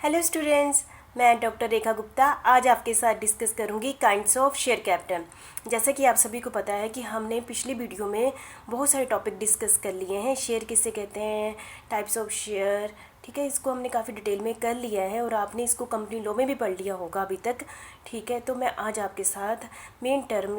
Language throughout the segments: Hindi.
हेलो स्टूडेंट्स, मैं डॉक्टर रेखा गुप्ता आज आपके साथ डिस्कस करूंगी काइंड्स ऑफ शेयर कैपिटल। जैसा कि आप सभी को पता है कि हमने पिछली वीडियो में बहुत सारे टॉपिक डिस्कस कर लिए हैं। शेयर किसे कहते हैं, टाइप्स ऑफ शेयर, ठीक है, इसको हमने काफ़ी डिटेल में कर लिया है और आपने इसको कंपनी लॉ में भी पढ़ लिया होगा अभी तक। ठीक है, तो मैं आज आपके साथ मेन टर्म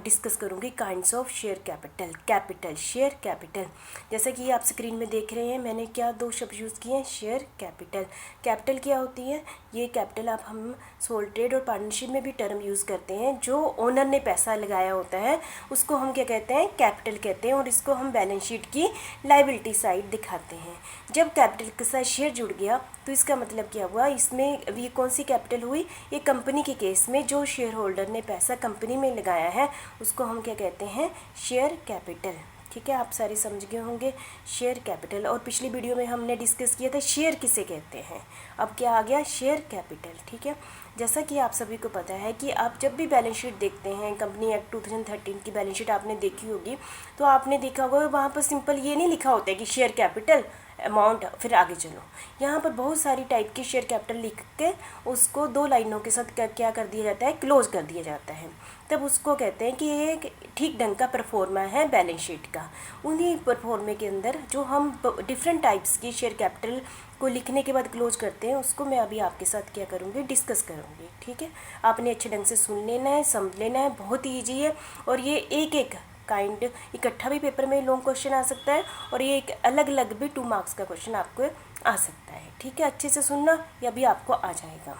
डिस्कस करूंगी kinds of share capital share capital. जैसा कि आप स्क्रीन में देख रहे हैं, मैंने क्या दो शब्द यूज़ किए हैं, शेयर कैपिटल। कैपिटल क्या होती है, ये कैपिटल आप हम सोल ट्रेड और पार्टनरशिप में भी टर्म यूज़ करते हैं। जो ओनर ने पैसा लगाया होता है उसको हम क्या कहते हैं, कैपिटल कहते हैं, और इसको हम बैलेंस शीट की लायबिलिटी साइड दिखाते हैं। जब कैपिटल के साथ शेयर जुड़ गया तो इसका मतलब क्या हुआ, इसमें ये कौन सी कैपिटल हुई, ये कंपनी के केस में जो शेयर होल्डर ने पैसा कंपनी में लगाया है उसको हम क्या कहते हैं, शेयर कैपिटल। ठीक है, आप सारे समझ गए होंगे शेयर कैपिटल। और पिछली वीडियो में हमने डिस्कस किया था शेयर किसे कहते हैं, अब क्या आ गया, शेयर कैपिटल। ठीक है, जैसा कि आप सभी को पता है कि आप जब भी बैलेंस शीट देखते हैं, कंपनी एक्ट 2013 की बैलेंस शीट आपने देखी होगी, तो आपने देखा होगा वहाँ पर सिंपल ये नहीं लिखा होता है कि शेयर कैपिटल अमाउंट फिर आगे चलो। यहाँ पर बहुत सारी टाइप की शेयर कैपिटल लिख के उसको दो लाइनों के साथ क्या कर दिया जाता है, क्लोज कर दिया जाता है। तब उसको कहते हैं कि ये एक ठीक ढंग का परफॉर्मा है बैलेंस शीट का। उन्हीं परफॉर्मे के अंदर जो हम डिफरेंट टाइप्स की शेयर कैपिटल को लिखने के बाद क्लोज करते हैं, उसको मैं अभी आपके साथ क्या करूँगी, डिस्कस करूँगी। ठीक है, आपने अच्छे ढंग से सुन लेना है, समझ लेना है, बहुत ही ईजी है। और ये एक एक काइंड इकट्ठा भी पेपर में लॉन्ग क्वेश्चन आ सकता है और ये एक अलग अलग भी 2 मार्क्स का क्वेश्चन आपको आ सकता है। ठीक है, अच्छे से सुनना, या भी आपको आ जाएगा।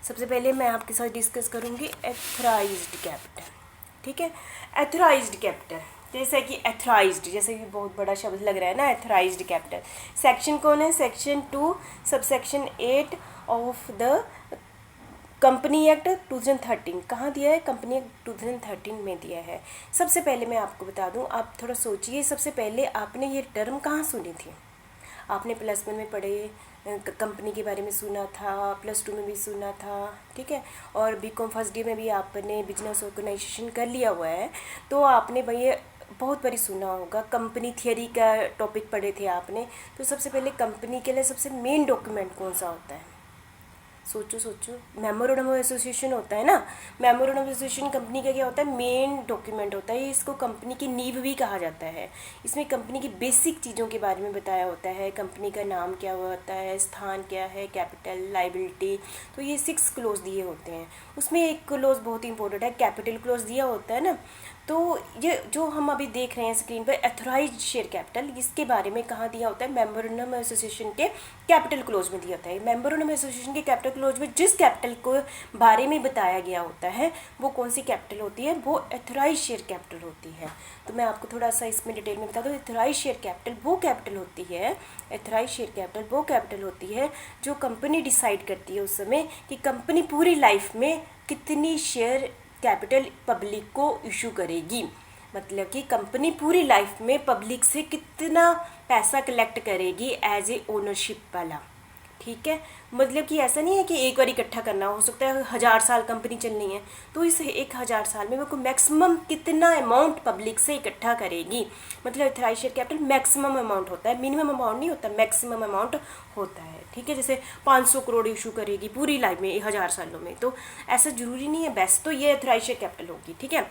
सबसे पहले मैं आपके साथ डिस्कस करूंगी एथराइज्ड कैपिटल। ठीक है, एथराइज्ड कैपिटल, जैसे कि एथराइज्ड, जैसे कि बहुत बड़ा शब्द लग रहा है ना, एथराइज्ड कैपिटल। सेक्शन कौन है, section 2 subsection 8 of the company act 2013। कहाँ दिया है, कंपनी एक्ट 2013 में दिया है। सबसे पहले मैं आपको बता दूं, आप थोड़ा सोचिए, सबसे पहले आपने ये टर्म कहाँ सुनी थी। आपने +1 में पढ़े, कंपनी के बारे में सुना था, +2 में भी सुना था, ठीक है, और बीकॉम फर्स्ट ईयर में भी आपने बिजनेस ऑर्गेनाइजेशन कर लिया हुआ है, तो आपने भाई बहुत बारी सुना होगा। कंपनी थियरी का टॉपिक पढ़े थे आपने। तो सबसे पहले कंपनी के लिए सबसे मेन डॉक्यूमेंट कौन सा होता है, सोचो, मेमोरेंडम ऑफ एसोसिएशन होता है ना। मेमोरेंडम ऑफ एसोसिएशन कंपनी का क्या होता है, मेन डॉक्यूमेंट होता है। इसको कंपनी की नींव भी कहा जाता है। इसमें कंपनी की बेसिक चीज़ों के बारे में बताया होता है, कंपनी का नाम क्या होता है, स्थान क्या है, कैपिटल, लाइबिलिटी। तो ये 6 क्लोज दिए होते हैं। उसमें एक क्लोज बहुत इंपॉर्टेंट है, कैपिटल क्लोज दिया होता है ना। तो ये जो हम अभी देख रहे हैं स्क्रीन पर, एथोराइज्ड शेयर कैपिटल, इसके बारे में कहाँ दिया होता है, मेमोरेंडम एसोसिएशन के कैपिटल क्लोज में दिया होता है। मेमोरेंडम एसोसिएशन के कैपिटल क्लोज में जिस कैपिटल को बारे में बताया गया होता है वो कौन सी कैपिटल होती है, वो एथोराइज्ड शेयर कैपिटल होती है। तो मैं आपको थोड़ा सा इसमें डिटेल में बता दूँ। एथोराइज्ड शेयर कैपिटल वो कैपिटल होती है, एथोराइज्ड शेयर कैपिटल वो कैपिटल होती है जो कंपनी डिसाइड करती है उस समय कि कंपनी पूरी लाइफ में कितनी शेयर कैपिटल पब्लिक को इशू करेगी। मतलब कि कंपनी पूरी लाइफ में पब्लिक से कितना पैसा कलेक्ट करेगी एज ए ओनरशिप वाला। ठीक है, मतलब कि ऐसा नहीं है कि एक बार इकट्ठा करना, हो सकता है 1000 साल कंपनी चलनी है, तो इस 1000 साल में वो मैक्सिमम कितना अमाउंट पब्लिक से इकट्ठा करेगी। मतलब authorised share capital maximum amount होता है, मिनिमम अमाउंट नहीं होता, मैक्सिमम अमाउंट होता है। ठीक है, जैसे 500 करोड़ इशू करेगी पूरी लाइफ में 1000 सालों में, तो ऐसा जरूरी नहीं है, बेस्ट तो ये एथोराइज्ड शेयर कैपिटल होगी। ठीक है,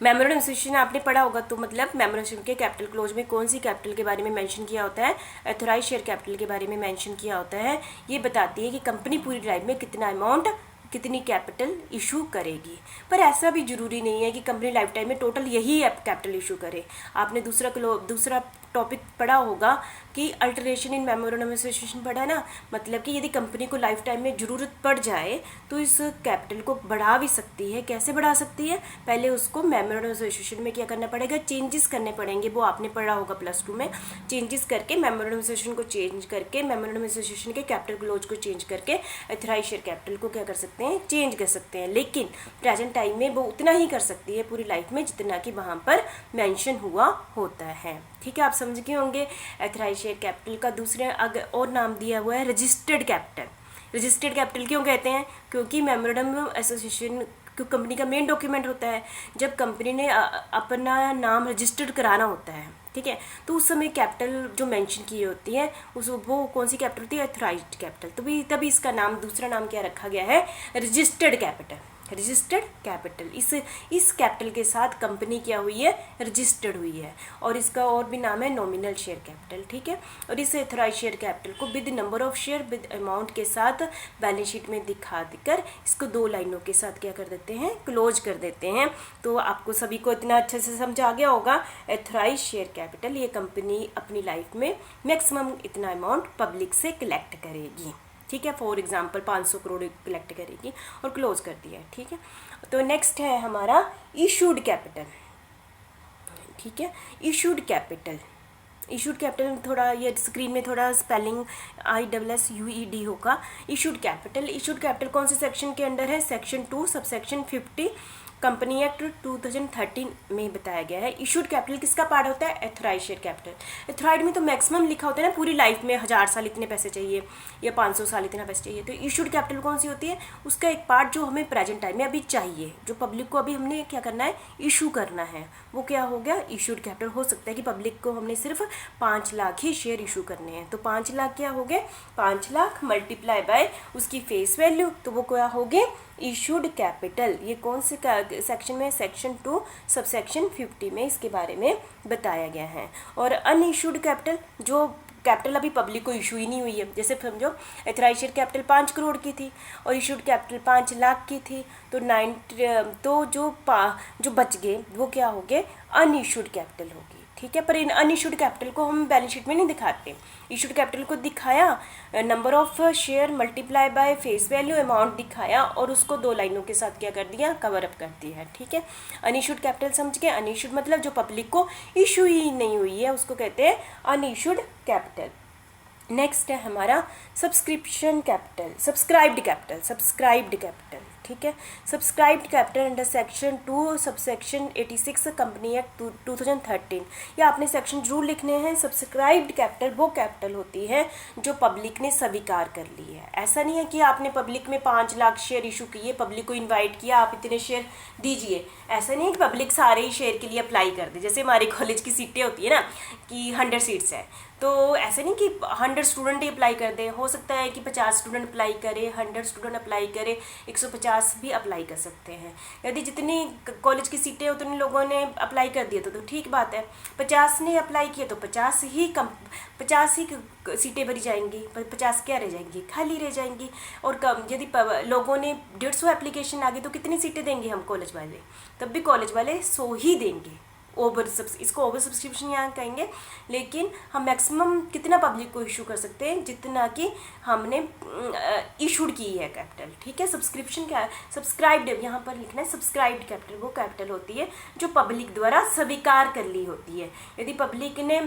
मेमोरेंडम एसोसिएशन आपने पढ़ा होगा, तो मतलब मेमोरेंडम के कैपिटल क्लोज में कौन सी कैपिटल के बारे में मेंशन किया होता है, एथोराइज्ड शेयर कैपिटल के बारे में मेंशन किया होता है। ये बताती है कि कंपनी पूरी लाइफ में कितना अमाउंट, कितनी कैपिटल इशू करेगी। पर ऐसा भी जरूरी नहीं है कि कंपनी लाइफ टाइम में टोटल यही कैपिटल इशू करे। आपने दूसरा टॉपिक पढ़ा होगा कि अल्टरेशन इन मेमोरेंडम एसोसिएशन पढ़ा ना, मतलब कि यदि कंपनी को लाइफ टाइम में ज़रूरत पड़ जाए तो इस कैपिटल को बढ़ा भी सकती है। कैसे बढ़ा सकती है, पहले उसको मेमोरेंडम एसोसिएशन में क्या करना पड़ेगा, चेंजेस करने पड़ेंगे। वो आपने पढ़ा होगा +2 में, चेंजेस करके मेमोरेंडम एसोसिएशन को चेंज करके, मेमोरेंडम एसोसिएशन के कैपिटल क्लोज को चेंज करके एथोराइज्ड शेयर कैपिटल को क्या कर सकते हैं, चेंज कर सकते हैं। लेकिन प्रेजेंट टाइम में वो उतना ही कर सकती है पूरी लाइफ में जितना कि वहाँ पर मेंशन हुआ होता है। ठीक है, आप समझ गए होंगे। एथोराइज्ड शेयर कैपिटल का दूसरे और नाम दिया हुआ है रजिस्टर्ड कैपिटल। रजिस्टर्ड कैपिटल क्यों कहते हैं, क्योंकि मेमोरेंडम एसोसिएशन कंपनी का मेन डॉक्यूमेंट होता है। जब कंपनी ने अपना नाम रजिस्टर्ड कराना होता है ठीक है। तो उस समय कैपिटल जो मेंशन की होती है वो कौन सी कैपिटल होती है? Authorised capital. तभी इसका नाम, दूसरा नाम क्या रखा गया है? Registered capital. रजिस्टर्ड कैपिटल, इस कैपिटल के साथ कंपनी क्या हुई है? रजिस्टर्ड हुई है। और इसका और भी नाम है नॉमिनल शेयर कैपिटल, ठीक है। और इस एथोराइज्ड शेयर कैपिटल को with number of share with amount के साथ बैलेंस शीट में दिखा देकर इसको 2 लाइनों के साथ क्या कर देते हैं? क्लोज कर देते हैं। तो आपको सभी को इतना अच्छे से समझ आ गया होगा। एथोराइज्ड शेयर कैपिटल, ये कंपनी अपनी लाइफ में मैक्सिमम इतना अमाउंट पब्लिक से कलेक्ट करेगी, ठीक है। फॉर एग्जांपल 500 करोड़ कलेक्ट करेगी और क्लोज कर दिया है, ठीक है। तो नेक्स्ट है हमारा इशूड कैपिटल, ठीक है। इशूड कैपिटल, इशूड कैपिटल थोड़ा ये स्क्रीन में थोड़ा स्पेलिंग ISSUED होगा। इशूड कैपिटल, इशूड कैपिटल कौन से सेक्शन के अंडर है? सेक्शन 2 सबसेक्शन 50 कंपनी एक्ट 2013 में बताया गया है। इशूड कैपिटल किसका पार्ट होता है? Authorised share capital. एथोराइज्ड में तो मैक्सिमम लिखा होता है ना, पूरी लाइफ में 1000 साल इतने पैसे चाहिए या 500 साल इतना पैसे चाहिए। तो इशूड कैपिटल कौन सी होती है? उसका एक पार्ट जो हमें प्रेजेंट टाइम में अभी चाहिए, जो पब्लिक को अभी हमने क्या करना है? इशू करना है, वो क्या हो गया? Issued capital. हो सकता है कि पब्लिक को हमने सिर्फ 5 लाख ही शेयर इशू करने हैं, तो 5 लाख क्या हो गए? 5 लाख मल्टीप्लाई बाय उसकी फेस वैल्यू, तो वो क्या हो गए? Issued capital. ये कौन से सेक्शन में? सेक्शन 2 सबसेक्शन 50 में इसके बारे में बताया गया है। और अनइशूड कैपिटल, जो कैपिटल अभी पब्लिक को इशू ही नहीं हुई है, जैसे समझो एथोराइज्ड शेयर कैपिटल 5 करोड़ की थी और इशूड कैपिटल 5 लाख की थी, तो जो बच गए वो क्या हो गए? अनइशूड कैपिटल होगी, ठीक है। पर इन अनइशूड कैपिटल को हम बैलेंस शीट में नहीं दिखाते। इशूड कैपिटल को दिखाया, number of share multiply by face value amount दिखाया और उसको 2 लाइनों के साथ क्या कर दिया? कवर अप कर दिया है, ठीक है। अनइशूड कैपिटल समझ गए? अनइशूड मतलब जो पब्लिक को इशू ही नहीं हुई है उसको कहते हैं अनइशूड कैपिटल। नेक्स्ट है हमारा subscription capital, subscribed capital, subscribed capital, ठीक है। Subscribed capital under section 2 subsection 86 company act 2013। या आपने सेक्शन जरूर लिखने हैं। सब्सक्राइब्ड कैपिटल वो कैपिटल होती है जो पब्लिक ने स्वीकार कर ली है। ऐसा नहीं है कि आपने पब्लिक में 5 लाख शेयर इशू किए, पब्लिक को इन्वाइट किया आप इतने शेयर दीजिए, ऐसा नहीं है कि पब्लिक सारे ही शेयर के लिए अप्लाई कर दे। जैसे हमारे कॉलेज की सीटें होती है ना कि 100 सीट्स है, तो ऐसे नहीं कि 100 स्टूडेंट ही अप्लाई कर दे। हो सकता है कि 50 स्टूडेंट अप्लाई करे, 100 स्टूडेंट अप्लाई करे, 150 भी अप्लाई कर सकते हैं। यदि जितनी कॉलेज की सीटें उतने लोगों ने अप्लाई कर दिए तो ठीक बात है। 50 ने अप्लाई किया तो 50 ही सीटें भरी जाएंगी, 50 क्या रह जाएंगी? खाली रह जाएंगी। और यदि लोगों ने 150 एप्लीकेशन आ गई तो कितनी सीटें देंगे हम कॉलेज वाले? तब भी कॉलेज वाले 100 ही देंगे। इसको ओवर सब्सक्रिप्शन यहाँ कहेंगे। लेकिन हम मैक्सिमम कितना पब्लिक को इशू कर सकते हैं? जितना कि हमने इशूड की है कैपिटल, ठीक है। सब्सक्रिप्शन क्या है? सब्सक्राइब्ड, यहाँ पर लिखना है सब्सक्राइब्ड कैपिटल वो कैपिटल होती है जो पब्लिक द्वारा स्वीकार कर ली होती है। यदि पब्लिक ने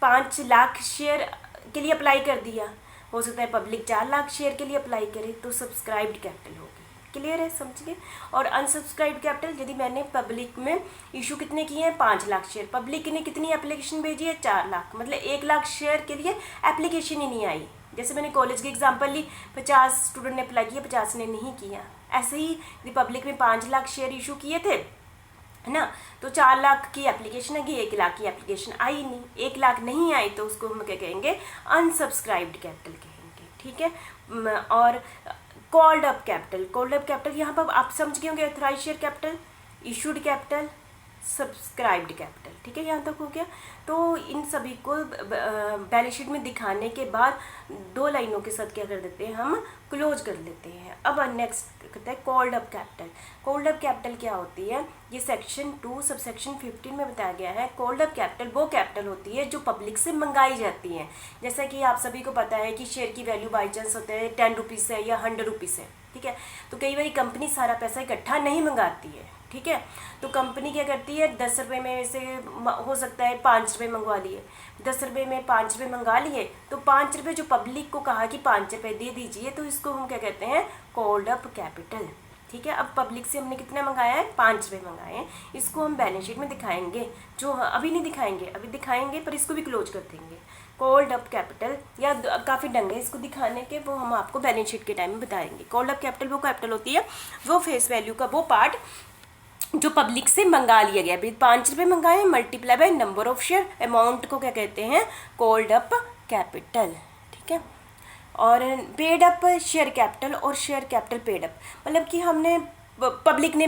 5 लाख शेयर के लिए अप्लाई कर दिया, हो सकता है पब्लिक 4 लाख शेयर के लिए अप्लाई करे, तो सब्सक्राइब्ड कैपिटल होगी। क्लियर है? समझिए। और अनसब्सक्राइब्ड कैपिटल, यदि मैंने पब्लिक में इशू कितने किए हैं? 5 लाख शेयर, पब्लिक ने कितनी एप्लीकेशन भेजी है? 4 लाख, मतलब 1 लाख शेयर के लिए एप्लीकेशन ही नहीं आई। जैसे मैंने कॉलेज की एग्जांपल ली, 50 स्टूडेंट ने अप्लाई किया, 50 ने नहीं किया। ऐसे ही यदि पब्लिक में 5 लाख शेयर इशू किए थे, है ना, तो 4 लाख की एप्लीकेशन आई, 1 लाख की एप्लीकेशन आई नहीं, 1 लाख नहीं आई, तो उसको हम क्या कहेंगे? अनसब्सक्राइब्ड कैपिटल कहेंगे, ठीक है। और called up capital, called up capital यहाँ पर आप समझ गए होंगे। Authorised share capital, issued capital, subscribed capital, ठीक है। यहाँ तक हो गया। तो इन सभी को बैलेंस शीट में दिखाने के बाद 2 लाइनों के साथ क्या कर देते हैं? हम क्लोज कर लेते हैं। अब नेक्स्ट कहते हैं called up capital. Called up capital क्या होती है? ये सेक्शन 2 सबसेक्शन 15 में बताया गया है। कॉल्ड अप कैपिटल वो कैपिटल होती है जो पब्लिक से मंगाई जाती है। जैसा कि आप सभी को पता है कि शेयर की वैल्यू बाई चांस होता है 10 रुपीज़ है या 100 रुपीज़ है, ठीक है। तो कई बार कंपनी सारा पैसा इकट्ठा नहीं मंगाती है, ठीक है। तो कंपनी क्या करती है? 10 रुपये में से हो सकता है 5 रुपये मंगवा लिए, 10 रुपये में 5 रुपये मंगा लिए, तो 5 रुपये जो पब्लिक को कहा कि 5 रुपये दे दीजिए, तो इसको हम क्या कहते हैं? कॉल्ड अप कैपिटल, ठीक है। अब पब्लिक से हमने कितना मंगाया है? 5 रुपये मंगाए हैं। इसको हम बैलेंस शीट में दिखाएंगे, जो अभी नहीं दिखाएंगे, अभी दिखाएंगे पर इसको भी क्लोज कर देंगे। कॉल्ड अप कैपिटल या काफ़ी ढंग है इसको दिखाने के, वो हम आपको बैलेंस शीट के टाइम में बताएंगे। कॉल्ड अप कैपिटल वो कैपिटल होती है, वो फेस वैल्यू का वो पार्ट जो पब्लिक से मंगा लिया गया, 5 रुपये मंगाए, multiply by number of share, amount को क्या कहते हैं, कॉल्ड अप कैपिटल। ठीक है, और पेड अप शेयर कैपिटल और शेयर कैपिटल पेड अप, मतलब कि हमने पब्लिक ने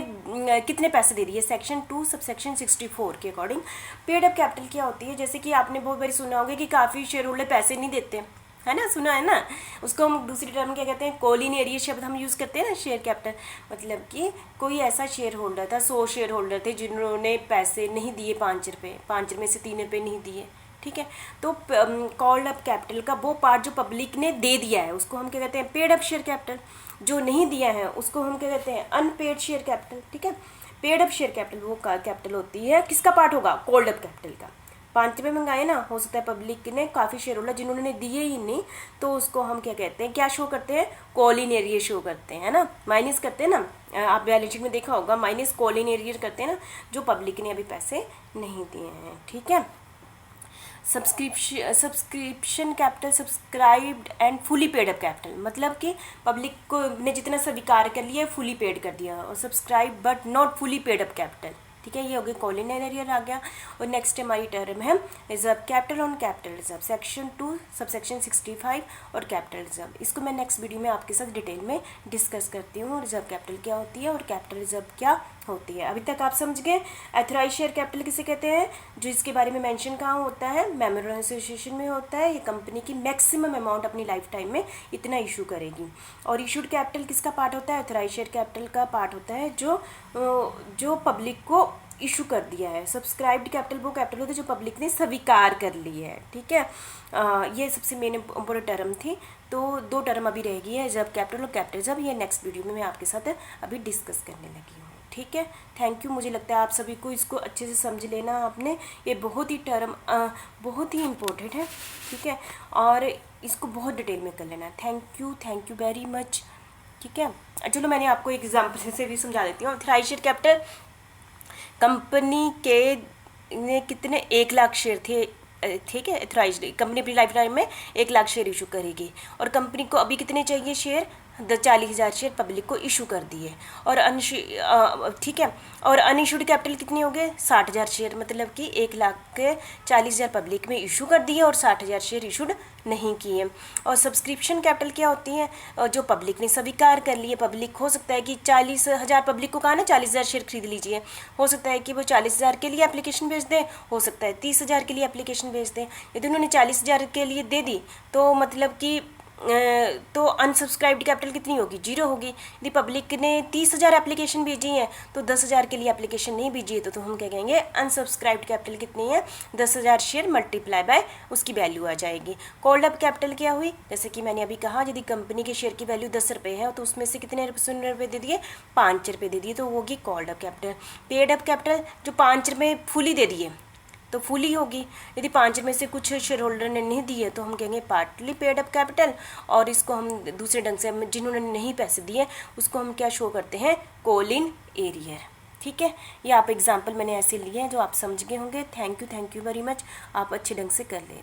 कितने पैसे दे दिए, सेक्शन 2 सबसेक्शन 64 के अकॉर्डिंग। पेड अप कैपिटल क्या होती है, जैसे कि आपने बहुत बार सुना होगा कि काफ़ी शेयर होल्डर पैसे नहीं देते, है ना, सुना है ना, उसको हम दूसरी टर्म क्या कहते हैं, कॉलिन एरिया शब्द हम यूज़ करते हैं ना शेयर कैपिटल, मतलब कि कोई ऐसा शेयर होल्डर था, 100 शेयर होल्डर थे जिन्होंने पैसे नहीं दिए 5 रुपये, 5 रुपये से 3 रुपये नहीं दिए। ठीक है, तो कॉल्ड अप कैपिटल का वो पार्ट जो पब्लिक ने दे दिया है उसको हम क्या कहते हैं, पेड अप शेयर कैपिटल। जो नहीं दिया है उसको हम क्या कहते हैं, अनपेड शेयर कैपिटल। ठीक है, पेड अप शेयर कैपिटल वो कैपिटल होती है, किसका पार्ट होगा, कॉल्ड अप कैपिटल का। 5 रुपये मंगाए ना, हो सकता है पब्लिक ने काफ़ी शेयर होल्डर जिन्होंने दिए ही नहीं, तो उसको हम क्या कहते हैं, क्या शो करते हैं, कॉलिन एरिया शो करते हैं, है ना, माइनस करते हैं ना, आप बैलेंस शीट में देखा होगा, माइनस कॉलिन एरिया करते हैं ना, जो पब्लिक ने अभी पैसे नहीं दिए हैं। ठीक है, subscription capital, subscribed and fully paid up capital, मतलब कि पब्लिक को ने जितना स्वीकार कर लिया फुली पेड कर दिया, और subscribe but not fully paid up capital. ठीक है, ये हो गया कॉलिन एरियर आ गया। और नेक्स्ट हमारी टर्म है reserve capital on capital reserve, section 2 subsection 65 और कैपिटल रिजर्व। इसको मैं नेक्स्ट वीडियो में आपके साथ डिटेल में डिस्कस करती हूँ, रिजर्व कैपिटल क्या होती है और कैपिटल रिजर्व क्या होती है। अभी तक आप समझ गए। एथोराइज शेयर कैपिटल किसे कहते हैं, जो इसके बारे में मेंशन कहाँ होता है, मेमोरेंडम एसोसिएशन में होता है। ये कंपनी की मैक्सिमम अमाउंट अपनी लाइफ टाइम में इतना इशू करेगी। और इशूड कैपिटल किसका पार्ट होता है, एथोराइज शेयर कैपिटल का पार्ट होता है जो पब्लिक को इशू कर दिया है। सब्सक्राइब्ड कैपिटल वो कैपिटल होता है जो पब्लिक ने स्वीकार कर ली है। ठीक है, ये सबसे मेन इम्पोर्टेंट टर्म थी। तो 2 टर्म अभी रह गई है, जब कैपिटल और कैपिटल जब, ये नेक्स्ट वीडियो में मैं आपके साथ अभी डिस्कस करने लगी हूँ। ठीक है, थैंक यू। मुझे लगता है आप सभी को इसको अच्छे से समझ लेना आपने, ये बहुत ही टर्म बहुत ही इम्पोर्टेंट है। ठीक है, और इसको बहुत डिटेल में कर लेना। Thank you very much. ठीक है, चलो मैंने आपको एक एग्जाम्पल से भी समझा देती हूँ। एथोराइज्ड शेयर कैपिटल, कंपनी के ने कितने 1 लाख शेयर थे। ठीक है, एथोराइज्ड कंपनी अपनी लाइफ टाइम में 1 लाख शेयर इशू करेगी, और कंपनी को अभी कितने चाहिए शेयर, 40,000 शेयर पब्लिक को इशू कर दिए। और ठीक है, और अनइशूड कैपिटल कितनी हो गए, 60,000 शेयर, मतलब कि 1,40,000 पब्लिक में इशू कर दिए और 60,000 शेयर इशूड नहीं किए। और सब्सक्रिप्शन कैपिटल क्या होती है, जो पब्लिक ने स्वीकार कर लिए। पब्लिक हो सकता है कि 40,000 पब्लिक को कहा ना 40,000 शेयर खरीद लीजिए, हो सकता है कि वो 40,000 के लिए एप्लीकेशन भेज दें, हो सकता है 30,000 के लिए एप्लीकेशन भेज दें। यदि उन्होंने 40,000 के लिए दे दी तो मतलब कि तो अनसब्सक्राइब्ड कैपिटल कितनी होगी, 0 होगी। यदि पब्लिक ने 30,000 एप्लीकेशन भेजी है तो 10,000 के लिए एप्लीकेशन नहीं भेजी है तो हम क्या कहेंगे, अनसब्सक्राइब्ड कैपिटल कितनी है, 10,000 शेयर मल्टीप्लाई बाय उसकी वैल्यू आ जाएगी। कॉल्ड अप कैपिटल क्या हुई, जैसे कि मैंने अभी कहा, यदि कंपनी के शेयर की वैल्यू 10 रुपये है तो उसमें से कितने रुपये दे दिए, 5 रुपये दे दिए, तो वो होगी called up capital. Paid up capital, जो 5 रुपये फुली दे दिए तो फुली होगी। यदि 5 में से कुछ शेयर होल्डर ने नहीं दिए तो हम कहेंगे पार्टली पेड अप कैपिटल। और इसको हम दूसरे ढंग से, जिन्होंने नहीं पैसे दिए उसको हम क्या शो करते हैं, कॉलिन एरियर। ठीक है, ये आप एग्जाम्पल मैंने ऐसे लिए हैं जो आप समझ गए होंगे। थैंक यू वेरी मच, आप अच्छे ढंग से कर लें।